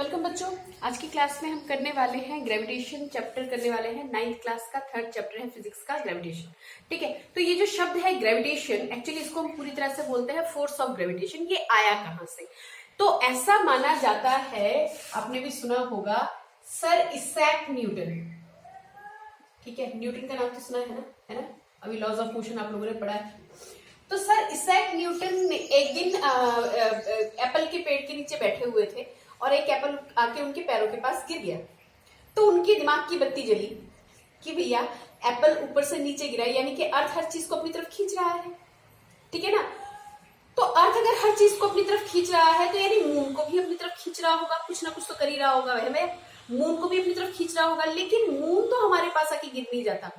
Welcome बच्चों। आज की क्लास में हम करने वाले हैं ग्रेविटेशन चैप्टर करने वाले हैं। 9th क्लास का 3rd चैप्टर है फिजिक्स का ग्रेविटेशन। ठीक है, तो ये जो शब्द है ग्रेविटेशन, एक्चुअली इसको हम पूरी तरह से बोलते हैं फोर्स ऑफ ग्रेविटेशन। ये आया कहां से? तो ऐसा माना जाता है, आपने भी सुना होगा, सर इसैक न्यूटन। ठीक है, न्यूटन का नाम तो सुना है ना? अभी लॉज ऑफ मोशन आप लोगों ने पढ़ा है। तो सर इसैक न्यूटन एक दिन एप्पल के पेड़ के नीचे बैठे हुए थे और एक एप्पल आके उनके पैरों के पास गिर गया। तो उनके दिमाग की बत्ती जली कि भैया एप्पल ऊपर से नीचे गिरा, यानी कि अर्थ हर चीज को अपनी तरफ खींच रहा है। ठीक है ना? तो अर्थ अगर हर चीज को अपनी तरफ खींच रहा है तो यानी मून को भी अपनी तरफ खींच रहा होगा, कुछ ना कुछ तो कर ही रहा होगा। वह मून को भी अपनी तरफ खींच रहा होगा, लेकिन मून तो हमारे पास आके गिर नहीं जाता।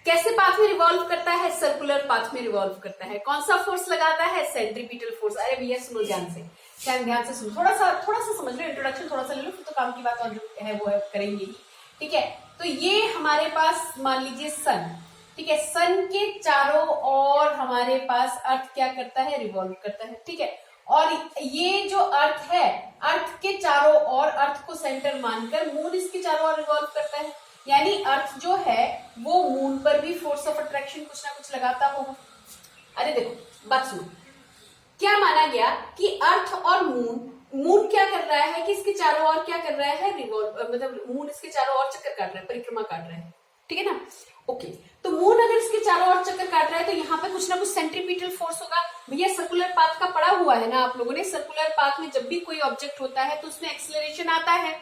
कैसे पाथ में रिवॉल्व करता है? सर्कुलर पाथ में रिवॉल्व करता है। कौन सा फोर्स लगाता है? Centripetal force. अरे भैया सुनो ध्यान से सुनो, थोड़ा सा समझ लो, इंट्रोडक्शन थोड़ा सा ले लो, फिर तो काम की बात और जो है वो है करेंगे। ठीक है, तो ये हमारे पास मान लीजिए सन। ठीक है, सन के चारों ओर हमारे पास अर्थ क्या करता है? रिवॉल्व करता है। ठीक है, और ये जो अर्थ है, अर्थ के चारों ओर, अर्थ को सेंटर मानकर मून इसके चारों ओर रिवॉल्व करता है। यानी अर्थ जो है वो मून पर भी फोर्स ऑफ अट्रैक्शन कुछ ना कुछ लगाता होगा। अरे देखो बात सुनो, क्या माना गया कि अर्थ और मून क्या कर रहा है कि इसके चारों ओर क्या कर रहा है? रिवॉल्व, मतलब मून इसके चारों ओर चक्कर काट रहा है, परिक्रमा काट रहा है। ठीक है ना? ओके, तो मून अगर इसके चारों ओर चक्कर काट रहा है तो यहाँ पे कुछ ना कुछ सेंट्रीपिटल फोर्स होगा। भैया सर्कुलर पाथ का पढ़ा हुआ है ना आप लोगों ने? सर्कुलर पाथ में जब भी कोई ऑब्जेक्ट होता है तो उसमें एक्सेलरेशन आता है।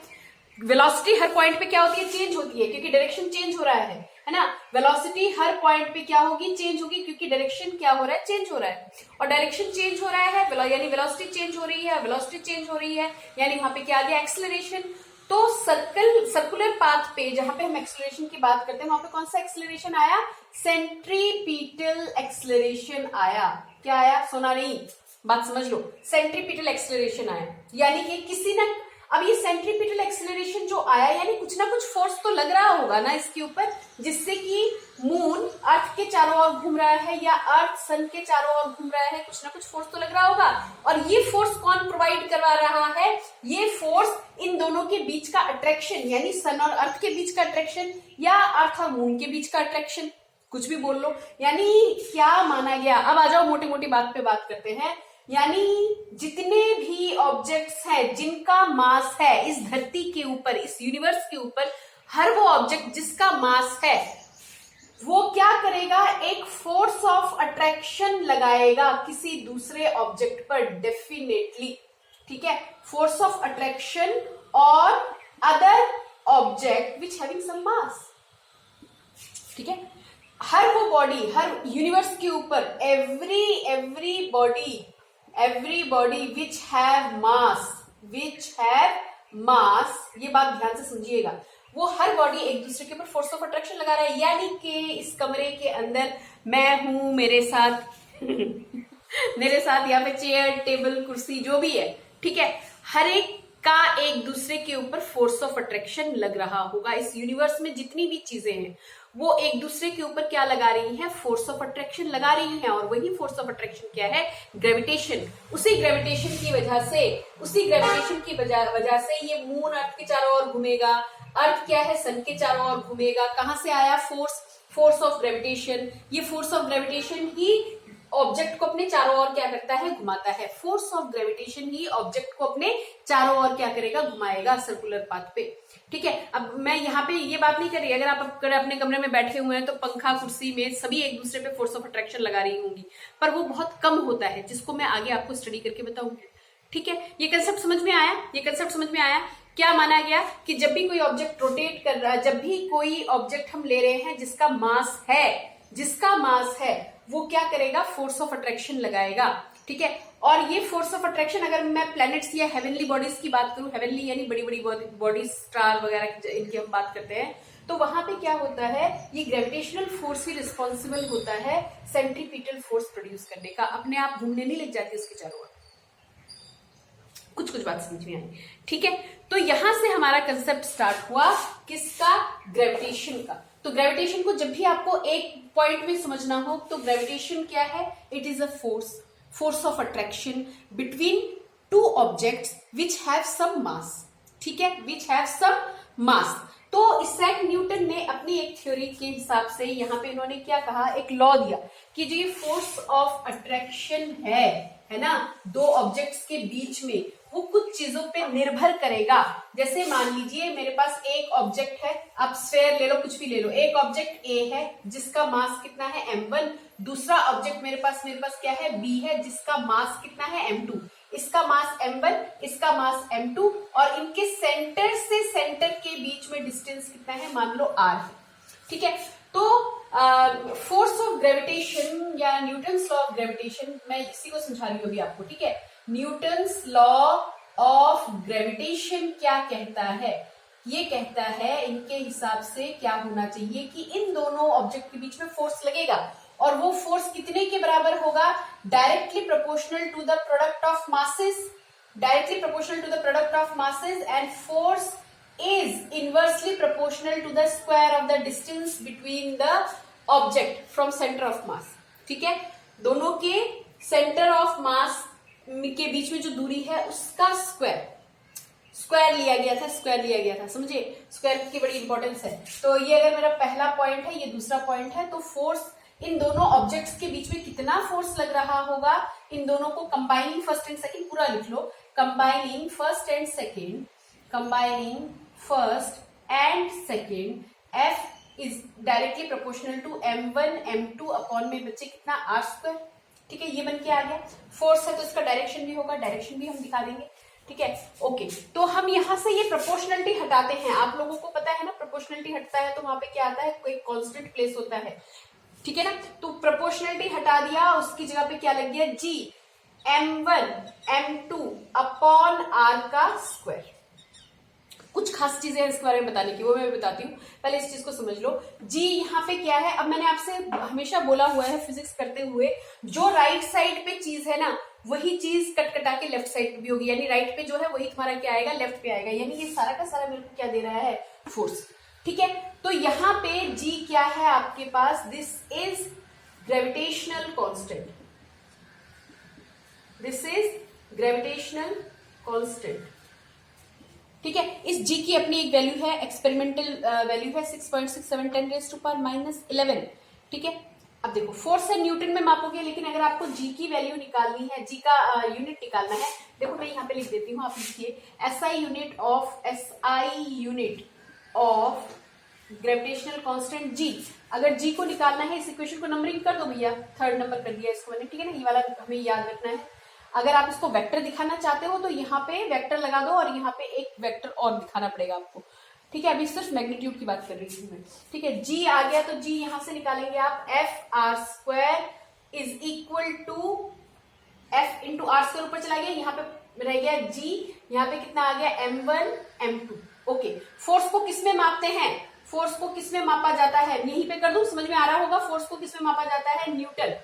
वेलोसिटी हर पॉइंट पे क्या होती है? चेंज होती है, क्योंकि डायरेक्शन चेंज हो रहा है ना? वेलोसिटी हर पॉइंट पे क्या होगी? चेंज होगी, क्योंकि डायरेक्शन क्या हो रहा है? चेंज हो रहा है। और डायरेक्शन चेंज हो रहा है यानी वेलोसिटी चेंज हो रही है, वेलोसिटी चेंज हो रही है, यानी वहां पे क्या आ गया? एक्सेलरेशन। तो सर्कुलर पाथ पे जहां पे हम एक्सेलरेशन की बात करते हैं, वहां पे कौन सा एक्सेलरेशन आया? सेंट्रीपिटल एक्सेलरेशन आया। क्या आया? सोना नहीं, बात समझ लो, सेंट्रीपिटल एक्सेलरेशन आया। यानी कि किसी ना, अब ये सेंट्रीपिटल एक्सेलरेशन जो आया, यानी कुछ ना कुछ फोर्स तो लग रहा होगा ना इसके ऊपर, जिससे कि मून अर्थ के चारों ओर घूम रहा है या अर्थ सन के चारों ओर घूम रहा है, कुछ ना कुछ फोर्स तो लग रहा होगा। और ये फोर्स कौन प्रोवाइड करवा रहा है? ये फोर्स इन दोनों के बीच का अट्रैक्शन, यानी सन और अर्थ के बीच का अट्रैक्शन, या अर्थ और मून के बीच का अट्रैक्शन, कुछ भी बोल लो। यानी क्या माना गया? अब आ जाओ मोटी मोटी बात पे बात करते हैं। यानी जितने भी ऑब्जेक्ट्स हैं जिनका मास है इस धरती के ऊपर, इस यूनिवर्स के ऊपर, हर वो ऑब्जेक्ट जिसका मास है वो क्या करेगा? एक फोर्स ऑफ अट्रैक्शन लगाएगा किसी दूसरे ऑब्जेक्ट पर, डेफिनेटली। ठीक है, फोर्स ऑफ अट्रैक्शन और other object which having some mass. ठीक है, हर वो बॉडी, हर यूनिवर्स के ऊपर, every body which have mass, ये बात ध्यान से समझिएगा, वो हर बॉडी एक दूसरे के ऊपर फोर्स ऑफ अट्रैक्शन लगा रहा है। यानी कि इस कमरे के अंदर मैं हूं, मेरे साथ मेरे साथ यहाँ पे चेयर, टेबल, कुर्सी जो भी है, ठीक है, हर एक का एक दूसरे के ऊपर फोर्स ऑफ अट्रैक्शन लग रहा होगा। इस यूनिवर्स में जितनी भी चीजें हैं वो एक दूसरे के ऊपर क्या लगा रही हैं? फोर्स ऑफ अट्रैक्शन लगा रही हैं। और वही फोर्स ऑफ अट्रैक्शन क्या है? ग्रेविटेशन। उसी ग्रेविटेशन की वजह से ये मून अर्थ के चारों ओर घूमेगा, अर्थ क्या है? सन के चारों ओर घूमेगा। कहां से आया फोर्स ऑफ ग्रेविटेशन। ये force of gravitation he object को अपने चारों ओर क्या करता है? घुमाता है। Force of gravitation he object को अपने चारों ओर क्या करेगा? घुमाएगा सर्कुलर पाथ पे। ठीक है, अब मैं यहाँ पे ये बात नहीं कर रही, अगर आप अपने कमरे में बैठे हुए हैं तो पंखा, कुर्सी में सभी एक दूसरे पे फोर्स ऑफ अट्रैक्शन लगा रही होंगी, पर वो बहुत कम होता है, जिसको मैं आगे आपको स्टडी करके बताऊंगी। ठीक है, ये कंसेप्ट समझ में आया? क्या माना गया कि जब भी कोई ऑब्जेक्ट रोटेट कर रहा है, जब भी कोई ऑब्जेक्ट हम ले रहे हैं जिसका मास है, वो क्या करेगा? फोर्स ऑफ अट्रैक्शन लगाएगा। ठीक है, और ये फोर्स ऑफ अट्रैक्शन, अगर मैं प्लैनेट्स या हेवनली बॉडीज की बात करूं, हेवनली यानी बड़ी बड़ी बॉडीज, स्टार वगैरह, इनकी हम बात करते हैं, तो वहां पे क्या होता है? ये ग्रेविटेशनल फोर्स ही रिस्पॉन्सिबल होता है सेंट्रीपिटल फोर्स प्रोड्यूस करने का। अपने आप घूमने नहीं लग जाती उसके चारों ओर। कुछ बात समझ में आई? ठीक है, तो यहां से हमारा कंसेप्ट स्टार्ट हुआ किसका? ग्रेविटेशन का। तो ग्रेविटेशन को जब भी आपको एक पॉइंट में समझना हो तो ग्रेविटेशन क्या है? It is a force of attraction between two objects which have some mass, ठीक है, विच हैव सम मास। तो इसैक न्यूटन ने अपनी एक थ्योरी के हिसाब से यहाँ पे इन्होंने क्या कहा, एक लॉ दिया कि जो ये फोर्स ऑफ अट्रैक्शन है ना, दो ऑब्जेक्ट्स के बीच में, वो कुछ चीजों पे निर्भर करेगा। जैसे मान लीजिए मेरे पास एक ऑब्जेक्ट है, आप स्फेयर ले लो, कुछ भी ले लो, एक ऑब्जेक्ट ए है जिसका मास कितना है m1, दूसरा ऑब्जेक्ट मेरे पास क्या है b है जिसका मास कितना है m2, इसका मास m1, इसका मास m2, और इनके सेंटर से सेंटर के बीच में डिस्टेंस कितना है, मान लो r है, ठीक है। तो फोर्स ऑफ ग्रेविटेशन या न्यूटन्स लॉ ऑफ ग्रेविटेशन, मैं इसी को समझा रही हूँ अभी आपको, ठीक है। न्यूटन्स लॉ ऑफ ग्रेविटेशन क्या कहता है, ये कहता है इनके हिसाब से क्या होना चाहिए कि इन दोनों ऑब्जेक्ट के बीच में फोर्स लगेगा, और वो फोर्स कितने के बराबर होगा, directly proportional to the product of masses, directly proportional to the product of masses, and force is inversely proportional to the square of the distance between the object from center of mass, ठीक है। दोनों के centre of mass के बीच में जो दूरी है उसका स्क्वायर लिया गया था, समझे, स्क्वायर की बड़ी इंपॉर्टेंस है। तो ये अगर मेरा पहला पॉइंट है, ये दूसरा पॉइंट है, तो फोर्स इन दोनों ऑब्जेक्ट्स के बीच में कितना फोर्स लग रहा होगा, इन दोनों को कंबाइनिंग फर्स्ट एंड सेकेंड, पूरा लिख लो, combining first and second, combining first and second, F is directly proportional to m1 m2 upon में बच्चे कितना r स्क्वायर, ठीक है, ये बन के आ गया। फोर्स है तो इसका डायरेक्शन भी होगा, डायरेक्शन भी हम दिखा देंगे, ठीक है, ओके। तो हम यहाँ से ये प्रोपोर्शनलिटी हटाते हैं, आप लोगों को पता है ना, प्रोपोर्शनलिटी हटता है तो वहां पे क्या आता है, कोई कांस्टेंट प्लेस होता है, ठीक है ना। तो प्रोपोर्शनलिटी हटा दिया, उसकी जगह पे क्या लग गया, g m1 m2 upon r का स्क्वायर। कुछ खास चीजें हैं इसके बारे में बताने की, वो मैं बताती हूँ, पहले इस चीज को समझ लो। जी यहाँ पे क्या है, अब मैंने आपसे हमेशा बोला हुआ है फिजिक्स करते हुए, जो राइट साइड पे चीज है ना, वही चीज कट कटा के लेफ्ट साइड पे भी होगी, यानी राइट पे जो है वही तुम्हारा क्या आएगा, लेफ्ट पे आएगा, यानी ये सारा का सारा मेरे को क्या दे रहा है, फोर्स, ठीक है। तो यहाँ पे जी क्या है आपके पास, this is gravitational constant, this is gravitational constant, ठीक है। इस जी की अपनी एक वैल्यू है, एक्सपेरिमेंटल वैल्यू है 6.67 10⁻11, ठीक है। अब देखो फोर्स है न्यूटन में मापोगे, लेकिन अगर आपको जी की वैल्यू निकालनी है, जी का यूनिट निकालना है, देखो मैं यहाँ पे लिख देती हूँ, आप लिखिए SI unit of gravitational constant जी। अगर जी को निकालना है, इस इक्वेशन को नंबरिंग कर दो भैया, थर्ड नंबर कर दिया इसको मैंने, ठीक है ना, ये वाला हमें याद रखना है। अगर आप इसको वेक्टर दिखाना चाहते हो तो यहाँ पे वेक्टर लगा दो, और यहाँ पे एक वेक्टर और दिखाना पड़ेगा आपको, ठीक है। अभी सिर्फ मैग्नीट्यूड की बात कर रही हूँ मैं, ठीक है। जी आ गया तो जी यहाँ से निकालेंगे आप, F R square is equal to F into R square, ऊपर चला गया, यहाँ पे रह गया जी, यहाँ पे कितना आ गया m1 m2, ओके। फोर्स को किसमें मापते हैं, फोर्स को किसमें मापा जाता है, यहीं पे कर दूं, समझ में आ रहा होगा, फोर्स को किसमें मापा जाता है, न्यूटन।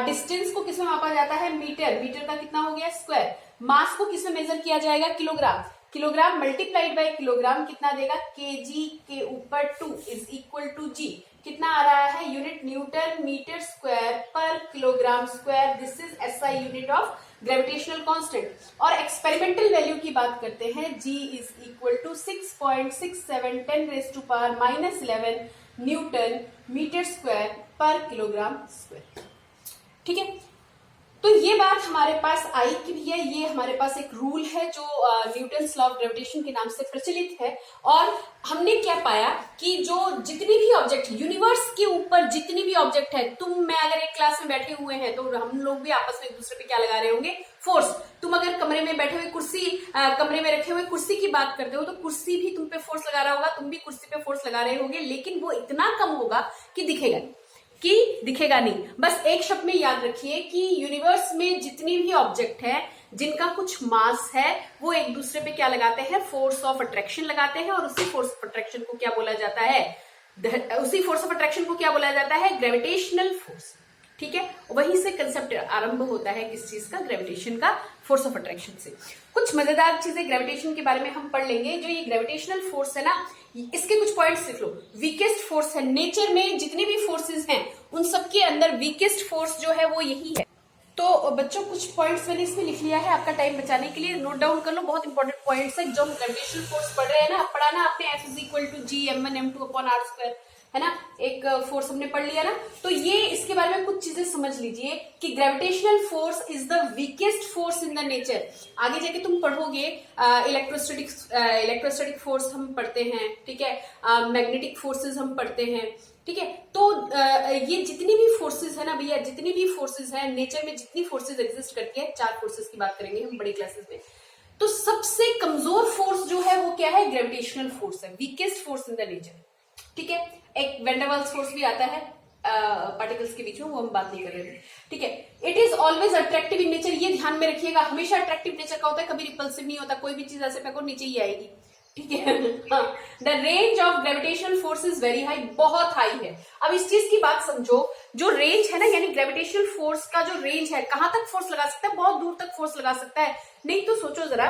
डिस्टेंस को किसमें मापा जाता है, मीटर, मीटर का कितना हो गया, स्क्वायर। मास को किसमें मेजर किया जाएगा, kilogram, kilogram multiplied by kilogram कितना देगा, केजी के ऊपर 2 इज इक्वल टू जी, कितना आ रहा है, यूनिट न्यूटन मीटर स्क्वायर पर kilogram square, this is SI unit of gravitational constant. और एक्सपेरिमेंटल वैल्यू की बात करते हैं, G is equal to 6.67 10⁻11 newton metre square पर किलोग्राम स्क्वायर, ठीक है। तो ये बात हमारे पास आई कि भैया ये हमारे पास एक रूल है जो न्यूटन्स लॉ ऑफ ग्रेविटेशन के नाम से प्रचलित है, और हमने क्या पाया कि जो जितनी भी ऑब्जेक्ट यूनिवर्स के ऊपर जितनी भी ऑब्जेक्ट है, तुम मैं अगर एक क्लास में बैठे हुए हैं तो हम लोग भी आपस में एक दूसरे पे क्या लगा रहे होंगे, फोर्स। तुम अगर कमरे में बैठे हुए कुर्सी, कमरे में रखे हुए कुर्सी की बात करते हो तो कुर्सी भी तुम पे फोर्स लगा रहा होगा, तुम भी कुर्सी पे फोर्स लगा रहे होगे, लेकिन वो इतना कम होगा कि दिखेगा नहीं। बस एक शब्द में याद रखिए कि यूनिवर्स में जितनी भी ऑब्जेक्ट है जिनका कुछ मास है, वो एक दूसरे पे क्या लगाते हैं, फोर्स ऑफ अट्रैक्शन लगाते हैं, और उसी फोर्स ऑफ अट्रैक्शन को क्या बोला जाता है, ग्रेविटेशनल फोर्स, ठीक है। वहीं से कंसेप्ट आरंभ होता है किस चीज का, ग्रेविटेशन का, फोर्स ऑफ अट्रैक्शन से। कुछ मजेदार चीजें ग्रेविटेशन के बारे में हम पढ़ लेंगे। जो ये ग्रेविटेशनल फोर्स है ना, इसके कुछ पॉइंट्स लिख लो। वीकेस्ट फोर्स है, नेचर में जितनी भी फोर्सेस हैं उन सबके अंदर वीकेस्ट फोर्स जो है वो यही है, तो बच्चों कुछ पॉइंट्स मैंने इसमें लिख लिया है आपका टाइम बचाने के लिए, नोट डाउन कर लो, बहुत इंपॉर्टेंट पॉइंट्स है। जो हम ग्रेविटेशनल फोर्स पढ़ रहे हैं ना, पढ़ा ना आपने, F is equal to G m1 m2 upon r square, है ना, एक फोर्स हमने पढ़ लिया ना। तो ये इसके बारे में कुछ चीजें समझ लीजिए कि gravitational force is the weakest force in the nature. आगे जाके तुम पढ़ोगे इलेक्ट्रोस्टैटिक फोर्स हम पढ़ते हैं, ठीक है, मैग्नेटिक फोर्सेस हम पढ़ते हैं, ठीक है। तो ये जितनी भी फोर्सेस है ना भैया, जितनी भी फोर्सेस है नेचर में, जितनी फोर्सेस एग्जिस्ट करती है, 4 फोर्सेस की बात करेंगे हम बड़ी क्लासेस में, तो सबसे कमजोर फोर्स जो है वो क्या है, ग्रेविटेशनल फोर्स है, weakest force in the nature, ठीक है। एक वेंडरवाल्स फोर्स भी आता है पार्टिकल्स के बीच में, वो हम बात नहीं कर रहे थे, ठीक है। It is always attractive in nature, ये ध्यान में रखिएगा, हमेशा अट्रैक्टिव नेचर का होता है, कभी रिपल्सिव नहीं होता। कोई भी चीज ऐसे फेंको नीचे ही आएगी, ठीक है। The range of gravitational force is very high, बहुत हाई है। अब इस चीज की बात समझो, जो रेंज है ना, यानी ग्रेविटेशनल फोर्स का जो रेंज है, कहां तक फोर्स लगा सकता है, बहुत दूर तक फोर्स लगा सकता है। नहीं तो सोचो जरा,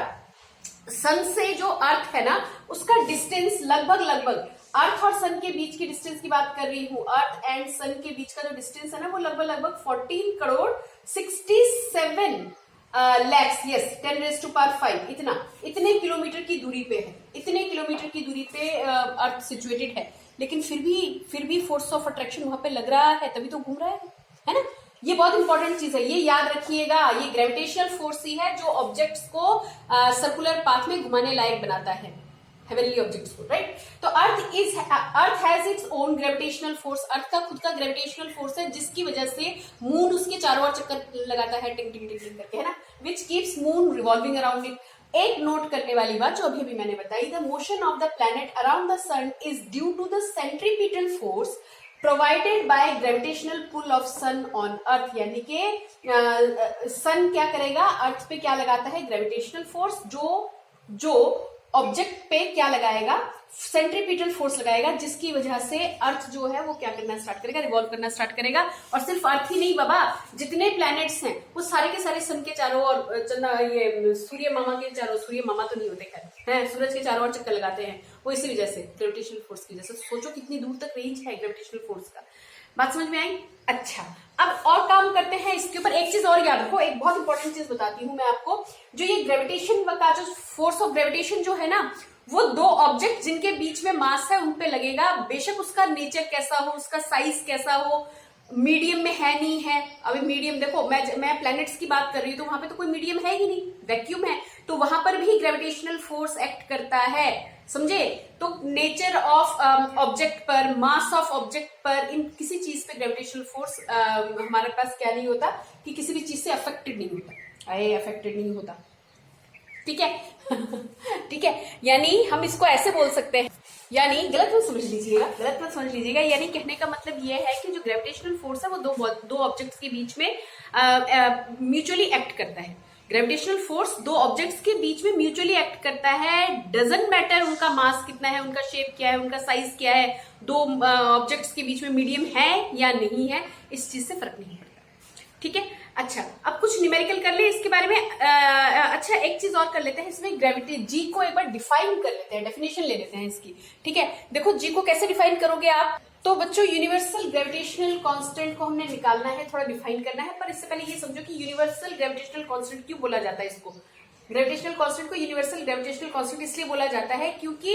सन से जो अर्थ है ना, उसका डिस्टेंस लगभग अर्थ और सन के बीच की डिस्टेंस की बात कर रही हूं, अर्थ एंड सन के बीच का जो डिस्टेंस है ना, वो लगभग 14 करोड़ 67 लैक्स, यस, 10⁵, इतने किलोमीटर की दूरी पे है, इतने किलोमीटर की दूरी पे अर्थ सिचुएटेड है। लेकिन फिर भी फोर्स ऑफ अट्रैक्शन वहां पे लग रहा है, तभी तो घूम रहा है ना। ये बहुत इंपॉर्टेंट चीज है, ये याद रखिएगा। ये ग्रेविटेशनल फोर्स ही है जो ऑब्जेक्ट्स को सर्कुलर पाथ में घुमाने लायक बनाता है, हेवनली ऑब्जेक्ट्स को, राइट। तो earth has its own gravitational force, earth का खुद का ग्रेविटेशनल फोर्स है, जिसकी वजह से मून उसके चारों ओर चक्कर लगाता है, टिंग टिंग टिंग टिंग करके, है ना, which keeps moon revolving around it. एक नोट करने वाली बात जो अभी मैंने बताई, the motion of the planet around the sun is due to the centripetal force provided by gravitational pull of sun on earth, यानी कि सन क्या करेगा, अर्थ पे क्या लगाता है, ग्रेविटेशनल फोर्स, जो ऑब्जेक्ट पे क्या लगाएगा, सेंट्रीपिटल फोर्स लगाएगा, जिसकी वजह से अर्थ जो है वो क्या करना स्टार्ट करेगा, रिवॉल्व करना स्टार्ट करेगा। और सिर्फ अर्थ ही नहीं बाबा, जितने प्लैनेट्स हैं वो सारे के सारे सन के चारों ओर, ये सूर्य मामा के चारों, सूर्य मामा तो नहीं होते खैर, हैं, सूरज के चारों ओर चक्कर लगाते हैं, वो इसी वजह से, ग्रेविटेशनल फोर्स की वजह से। सोचो कितनी दूर तक रेंज है ग्रेविटेशनल फोर्स का, बात समझ में आई। अच्छा, अब और काम करते हैं इसके ऊपर। एक चीज और याद रखो, एक बहुत इंपॉर्टेंट चीज बताती हूं मैं आपको, जो ये ग्रेविटेशन का जो फोर्स ऑफ ग्रेविटेशन जो है ना, वो 2 ऑब्जेक्ट जिनके बीच में मास है उन पे लगेगा, बेशक उसका नेचर कैसा हो, उसका साइज कैसा हो, मीडियम में है नहीं है। अभी मीडियम देखो, मैं प्लैनेट्स की बात कर रही हूँ, तो वहां पे तो कोई मीडियम है ही नहीं, वैक्यूम है, तो वहां पर भी ग्रेविटेशनल फोर्स एक्ट करता है, समझे। तो नेचर ऑफ ऑब्जेक्ट पर, मास ऑफ ऑब्जेक्ट पर, इन किसी चीज पे ग्रेविटेशनल फोर्स हमारे पास क्या नहीं होता, कि किसी भी चीज से अफेक्टेड नहीं होता, अफेक्टेड नहीं होता, ठीक है। ठीक है, यानी हम इसको ऐसे बोल सकते हैं, यानी गलत मत समझ लीजिएगा, यानी कहने का मतलब ये है कि जो ग्रेविटेशनल फोर्स है वो दो ऑब्जेक्ट्स के बीच में म्यूचुअली एक्ट करता है। ग्रेविटेशनल फोर्स 2 ऑब्जेक्ट्स के बीच में म्यूचुअली एक्ट करता है, डजंट मैटर उनका मास कितना है, उनका शेप क्या है, उनका साइज क्या है, 2 ऑब्जेक्ट्स के बीच में मीडियम है या नहीं है, इस चीज से फर्क नहीं पड़ता, ठीक है। अच्छा, अब कुछ न्यूमेरिकल कर ले इसके बारे में। अच्छा, एक चीज और कर लेते हैं इसमें, ग्रेविटी जी को एक बार डिफाइन कर लेते हैं, डेफिनेशन ले लेते हैं इसकी, ठीक है। देखो जी को कैसे डिफाइन करोगे आप, तो बच्चों यूनिवर्सल ग्रेविटेशनल कांस्टेंट को हमने निकालना है, थोड़ा डिफाइन करना है, पर इससे पहले ये समझो कि यूनिवर्सल ग्रेविटेशनल कांस्टेंट क्यों बोला जाता है इसको। ग्रेविटेशनल कांस्टेंट को यूनिवर्सल ग्रेविटेशनल कांस्टेंट इसलिए बोला जाता है क्योंकि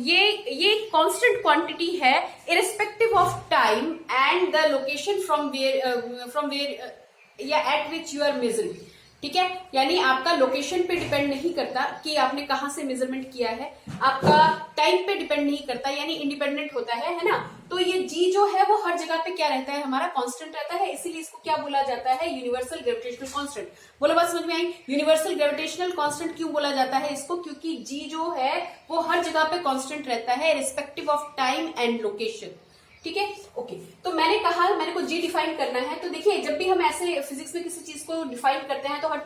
ये कांस्टेंट क्वांटिटी है irrespective of time and the location from where या at which you are measuring, ठीक है। यानी आपका लोकेशन पे डिपेंड नहीं करता कि आपने कहां से मेजरमेंट किया है, आपका टाइम पे डिपेंड नहीं करता, यानी इंडिपेंडेंट होता है ना। तो ये जी जो है वो हर जगह पे क्या रहता है, हमारा कांस्टेंट रहता है, इसीलिए इसको क्या बोला जाता है, यूनिवर्सल ग्रेविटेशनल कांस्टेंट। बोलो बात समझ में आई। यूनिवर्सल ग्रेविटेशनल कांस्टेंट क्यों बोला जाता है इसको, क्योंकि जी जो है वो हर जगह पे कांस्टेंट रहता है respective of time and location, ठीक है। ओके, तो मैंने कहा मेरे को जी डिफाइन करना है, तो देखिए जब भी हम ऐसे फिजिक्स में किसी चीज को डिफाइन करते हैं तो हर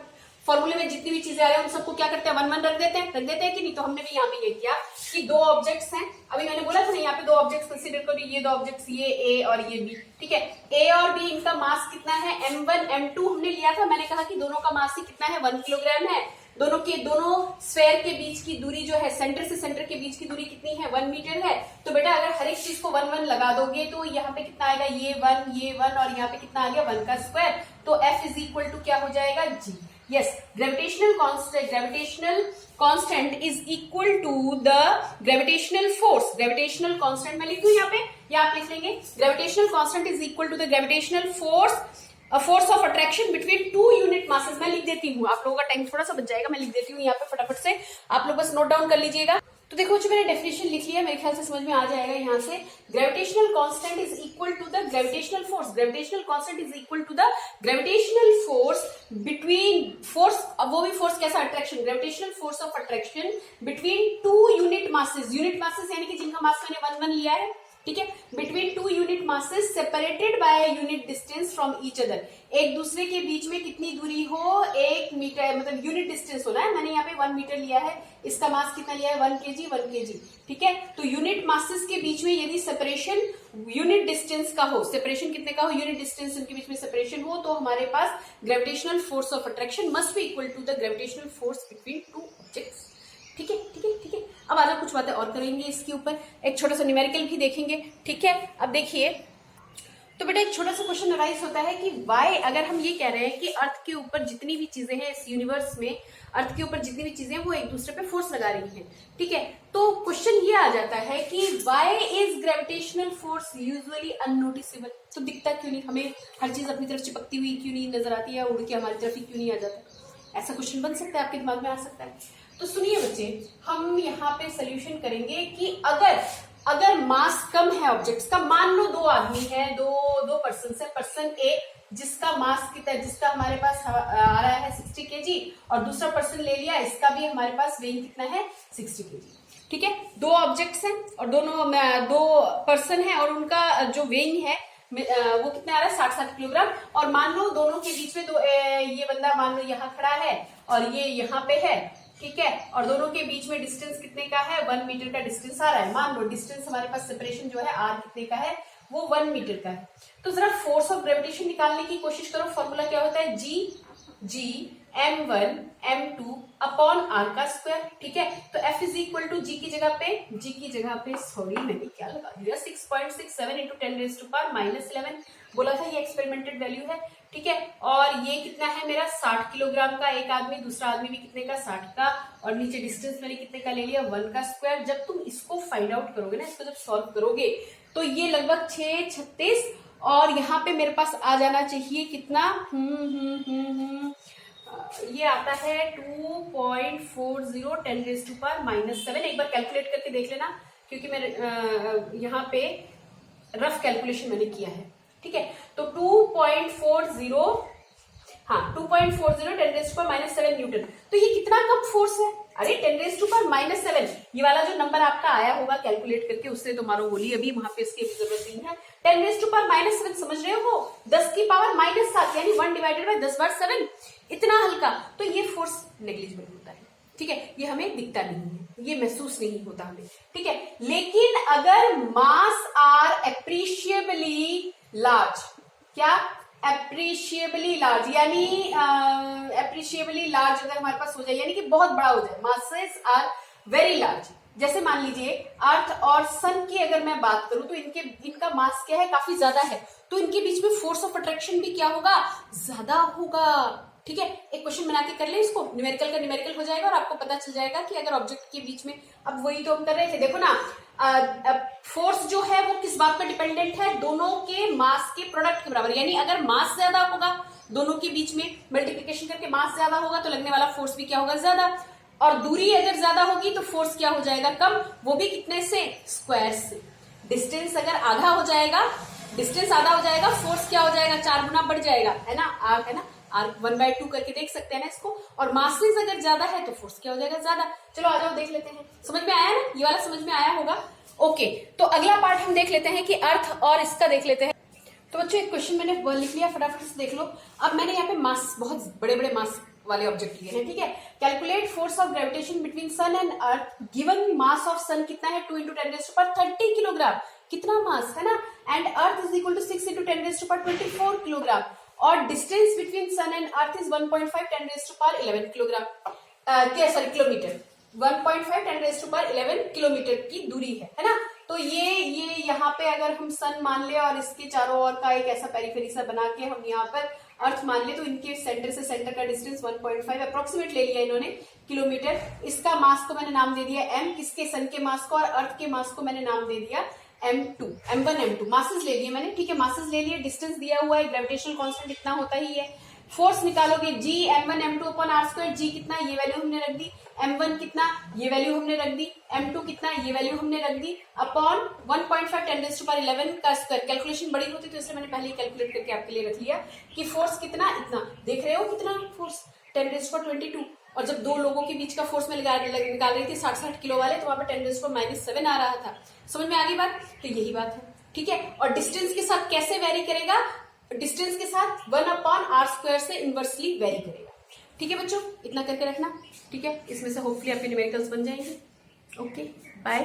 फॉर्मूले में जितनी भी चीजें आ रही है उन सबको क्या करते हैं, 1 1 रख देते हैं कि नहीं। तो हमने भी यहाँ पे ये किया कि 2 ऑब्जेक्ट्स हैं, अभी मैंने बोला था ना यहाँ पे 2 ऑब्जेक्ट्स कंसीडर करो, ये 2 ऑब्जेक्ट्स, ये ए और ये बी, ठीक है। ए और बी इनका मास कितना है, m1 m2 हमने लिया था, मैंने कहा कि दोनों का मास ही कितना है, 1 किलोग्राम है, दोनों स्फेयर के बीच की दूरी जो है, सेंटर से सेंटर के बीच की दूरी कितनी है, 1 मीटर है। तो बेटा अगर हर एक चीज को 1 1 लगा दोगे तो यहाँ पे कितना आएगा, ये 1 और यहाँ पे कितना आ गया 1 का स्क्वायर। तो F इज इक्वल टू क्या हो जाएगा, G। Yes, gravitational constant is equal to the gravitational force. Gravitational constant मैं लिख दूं यहाँ पे, या आप लिख लेंगे gravitational constant is equal to the gravitational force of attraction between 2 unit masses. मैं लिख देती हूँ, आप लोगों का टाइम थोड़ा सा बच जाएगा, मैं लिख देती हूँ यहाँ पे फटाफट से, आप लोग बस नोट डाउन कर लीजिएगा। तो देखो जो मैंने डेफिनेशन लिख लिया, मेरे ख्याल से समझ में आ जाएगा यहाँ से। Gravitational constant is equal to the gravitational force. Gravitational constant is equal to the gravitational force between force, अब वो भी फोर्स कैसा, attraction, gravitational force of attraction between 2 unit masses. Unit masses यानी कि जिनका मास मैंने 1 1 लिया है, ठीक है, between 2 unit masses separated by unit distance from each other. एक दूसरे के बीच में कितनी दूरी हो, 1 मीटर, मतलब यूनिट डिस्टेंस होना है। मैंने यहाँ पे 1 मीटर लिया है, इसका मास कितना लिया है 1 kg, ठीक है। तो यूनिट मासेस के बीच में यदि सेपरेशन यूनिट डिस्टेंस का हो, सेपरेशन कितने का हो, यूनिट डिस्टेंस उनके बीच में सेपरेशन हो, तो हमारे पास gravitational force of attraction must be equal to the gravitational force between 2 objects. ठीक है, ठीक है, ठीक है। अब आज कुछ बातें और करेंगे इसके ऊपर, एक छोटा सा न्यूमेरिकल भी देखेंगे, ठीक है। अब देखिए, तो बेटा एक छोटा सा क्वेश्चन अराइज होता है कि वाई, अगर हम ये कह रहे हैं कि अर्थ के ऊपर जितनी भी चीजें हैं इस यूनिवर्स में, अर्थ के ऊपर जितनी भी चीजें हैं वो एक दूसरे पे फोर्स लगा रही हैं, ठीक है। तो क्वेश्चन ये आ जाता है कि why is gravitational force usually unnoticeable. तो दिखता क्यों नहीं, हमें हर चीज अपनी तरफ चिपकती हुई क्यों नहीं नजर आती है, उड़ के हमारी तरफ ही क्यों नहीं आ जाता, ऐसा क्वेश्चन बन सकता है, आपके दिमाग में आ सकता है। तो सुनिए बच्चे, हम यहाँ पे सोल्यूशन करेंगे कि अगर मास कम है ऑब्जेक्ट्स का, मान लो 2 आदमी है, दो पर्सन है, पर्सन ए जिसका मास कितना, जिसका हमारे पास आ रहा है 60 kg, और दूसरा पर्सन ले लिया, इसका भी हमारे पास वेइंग कितना है 60 kg, ठीक है। 2 ऑब्जेक्ट्स हैं और दो पर्सन है और उनका जो वेइंग है वो कितना आ रहा है 60 किलोग्राम। और मान लो दोनों के बीच में ये बंदा मान लो यहाँ खड़ा है और ये यहाँ पे है, ठीक है, और दोनों के बीच में डिस्टेंस कितने का है, 1 मीटर का डिस्टेंस आ रहा है। मान लो डिस्टेंस हमारे पास सेपरेशन जो है आर कितने का है, वो 1 मीटर का है। तो जरा फोर्स ऑफ ग्रेविटेशन निकालने की कोशिश करो। फॉर्मूला क्या होता है, जी m1 m2 अपॉन r का स्क्वायर, ठीक है। तो F इज इक्वल टू जी की जगह पे सॉरी मैंने क्या लगा दिया, 6.67 इंटू 10⁻⁻11 बोला था, ये एक्सपेरिमेंटेड वैल्यू है, ठीक है। और ये कितना है मेरा 60 किलोग्राम का एक आदमी, दूसरा आदमी भी कितने का 60 का, और नीचे डिस्टेंस मैंने कितने का ले लिया 1 का स्क्वायर। जब तुम इसको फाइंड आउट करोगे ना, इसको जब सॉल्व करोगे तो ये लगभग 636, और यहाँ पे मेरे पास आ जाना चाहिए कितना, ये आता है 2.40 10⁻⁻7। एक बार कैलकुलेट करके देख लेना, क्योंकि मैं यहाँ पे रफ कैलकुलेशन मैंने किया है, ठीक है। तो 2.40 10⁻⁻7 न्यूटन। तो ये कितना कम फोर्स है, अरे 10⁻⁻7, ये वाला जो नंबर आपका आया होगा कैलकुलेट करके उससे तो मारो गोली, अभी वहां पे इसकी जरूरत नहीं है। 10⁻⁻7 समझ रहे हो, 10 की पावर -7 यानी 1 डिवाइडेड बाय 10 बार 7, इतना हल्का। तो ये फोर्स नेग्लिजिबल होता है, ठीक है, ये हमें दिखता नहीं है, ये महसूस नहीं होता हमें, ठीक है। लेकिन अगर मास आर एप्रिशिएबली लार्ज, क्या एप्रिशिएबली लार्ज, यानी एप्रिशिएबली लार्ज अगर हमारे पास हो जाए, यानी कि बहुत बड़ा हो जाए, मासेस आर वेरी लार्ज, जैसे मान लीजिए अर्थ और सन की अगर मैं बात करूं तो इनका मास क्या है, काफी ज्यादा है, तो इनके बीच में फोर्स ऑफ अट्रैक्शन भी क्या होगा, ज्यादा होगा, ठीक है। एक क्वेश्चन बना के कर ले इसको, न्यूमेरिकल का न्यूमेरिकल हो जाएगा और आपको पता चल जाएगा कि अगर ऑब्जेक्ट के बीच में, अब वही तो हम कर रहे थे, देखो ना, फोर्स जो है वो किस बात पर डिपेंडेंट है, दोनों के मास के प्रोडक्ट के बराबर, यानी अगर मास ज्यादा होगा दोनों के बीच में मल्टीप्लीकेशन करके मास ज्यादा होगा तो लगने वाला फोर्स भी क्या होगा, ज्यादा, और दूरी अगर ज्यादा होगी तो फोर्स क्या हो जाएगा, कम, वो भी कितने से, स्क्वायर से। डिस्टेंस अगर आधा हो जाएगा, फोर्स क्या हो जाएगा, 4 गुना बढ़ जाएगा, है ना, आर, है ना, आर 1/2 करके देख सकते हैं ना इसको। और मासेस अगर ज्यादा है तो फोर्स क्या हो जाएगा, ज्यादा। चलो आ जाओ देख लेते हैं, समझ में आया ना, ये वाला समझ में आया होगा, ओके। तो अगला पार्ट हम देख लेते हैं कि अर्थ और इसका देख लेते हैं। तो बच्चों एक क्वेश्चन मैंने लिख लिया, फटाफट से देख लो। अब मैंने यहाँ पे मास, बहुत बड़े बड़े मास वाले ऑब्जेक्ट लिए हैं, ठीक है। Calculate force of gravitation between sun and earth, given mass of sun कितना है 2 × 10⁻30 किलोग्राम, कितना मास है ना, and earth is equal to 6 × 10⁻24 kilogram, और distance between sun and earth is 1.5 10⁻11 kilogram. Sorry kilometre, 1.5 10⁻11 kilometre की दूरी है ना। तो ये यहाँ पे अगर हम सन मान ले और इसके चारों ओर का एक ऐसा पेरिफेरी सा बना के हम यहाँ पर अर्थ मान ले, तो इनके सेंटर से सेंटर का डिस्टेंस 1.5 अप्रोक्सीमेट ले लिया इन्होंने किलोमीटर। इसका मास को मैंने नाम दे दिया m, किसके, सन के मास को, और अर्थ के मास को मैंने नाम दे दिया m2, m1 m2 मासेस ले लिए मैंने, ठीक है, मासेस ले लिए। डिस्टेंस दिया हुआ है, ग्रेविटेशनल कांस्टेंट इतना होता ही है। फोर्स निकालोगे g m1 m2 upon r², g कितना, ये वैल्यू हमने रख दी, m1 कितना, ये वैल्यू हमने रख दी, m2 कितना, ये वैल्यू हमने रख दी, अपॉन 1.5 10⁻11 का स्क्वायर। कैलकुलेशन बड़ी होती तो इसलिए मैंने पहले ही कैलकुलेट करके आपके लिए रख लिया कि फोर्स कितना, इतना, देख रहे हो कितना फोर्स, 10⁻22। और जब दो लोगों के बीच का फोर्स में निकाल रही थी 60 किलो वाले, तो वहां पर 10⁻7 आ रहा था। समझ में आ गई बात? तो यही बात है, ठीक है। और डिस्टेंस के साथ कैसे वेरी करेगा, डिस्टेंस के साथ 1/r² से इनवर्सली वेरी करेगा, ठीक है बच्चों, इतना करके रखना, ठीक है। इसमें से होपफुली आपके न्यूमेरिकल्स बन जाएंगे। Okay, bye.